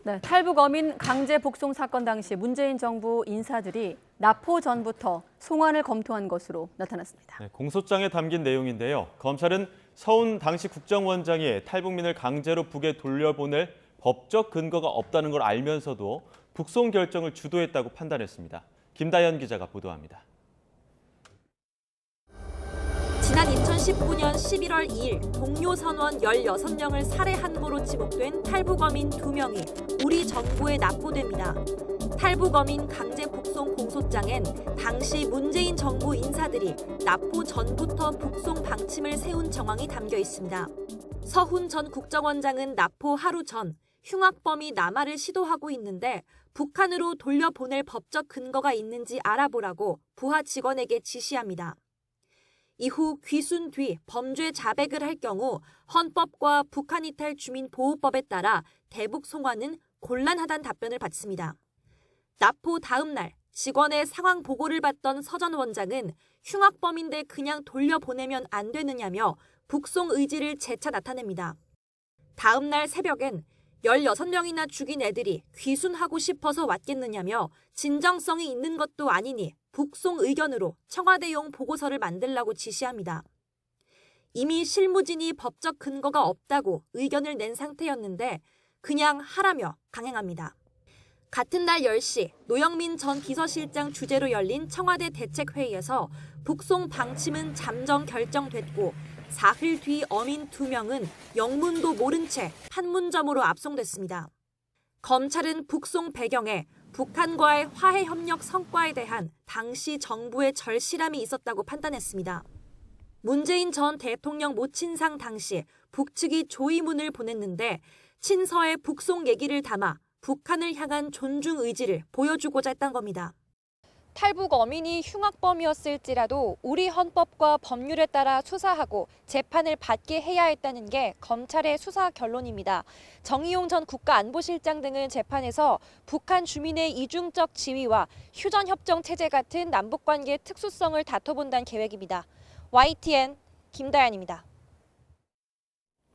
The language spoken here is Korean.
네, 탈북 어민 강제 북송 사건 당시 문재인 정부 인사들이 납포 전부터 송환을 검토한 것으로 나타났습니다. 네, 공소장에 담긴 내용인데요. 검찰은 서훈 당시 국정원장이 탈북민을 강제로 북에 돌려보낼 법적 근거가 없다는 걸 알면서도 북송 결정을 주도했다고 판단했습니다. 김다연 기자가 보도합니다. 지난 2019년 11월 2일 동료 선원 16명을 살해한 거로 지목된 탈북어민 2명이 우리 정부에 납포됩니다. 탈북어민 강제 북송 공소장엔 당시 문재인 정부 인사들이 납포 전부터 북송 방침을 세운 정황이 담겨 있습니다. 서훈 전 국정원장은 납포 하루 전 흉악범이 남하를 시도하고 있는데 북한으로 돌려보낼 법적 근거가 있는지 알아보라고 부하 직원에게 지시합니다. 이후 귀순 뒤 범죄 자백을 할 경우 헌법과 북한이탈 주민보호법에 따라 대북 송환은 곤란하다는 답변을 받습니다. 납포 다음 날 직원의 상황 보고를 받던 서 전 원장은 흉악범인데 그냥 돌려보내면 안 되느냐며 북송 의지를 재차 나타냅니다. 다음 날 새벽엔 16명이나 죽인 애들이 귀순하고 싶어서 왔겠느냐며 진정성이 있는 것도 아니니 북송 의견으로 청와대용 보고서를 만들라고 지시합니다. 이미 실무진이 법적 근거가 없다고 의견을 낸 상태였는데 그냥 하라며 강행합니다. 같은 날 10시 노영민 전 비서실장 주재로 열린 청와대 대책회의에서 북송 방침은 잠정 결정됐고 사흘 뒤 어민 2명은 영문도 모른 채 판문점으로 압송됐습니다. 검찰은 북송 배경에 북한과의 화해 협력 성과에 대한 당시 정부의 절실함이 있었다고 판단했습니다. 문재인 전 대통령 모친상 당시 북측이 조의문을 보냈는데 친서에 북송 얘기를 담아 북한을 향한 존중 의지를 보여주고자 했던 겁니다. 탈북 어민이 흉악범이었을지라도 우리 헌법과 법률에 따라 수사하고 재판을 받게 해야 했다는 게 검찰의 수사 결론입니다. 정의용 전 국가안보실장 등은 재판에서 북한 주민의 이중적 지위와 휴전협정 체제 같은 남북관계 특수성을 다퉈본다는 계획입니다. YTN 김다연입니다.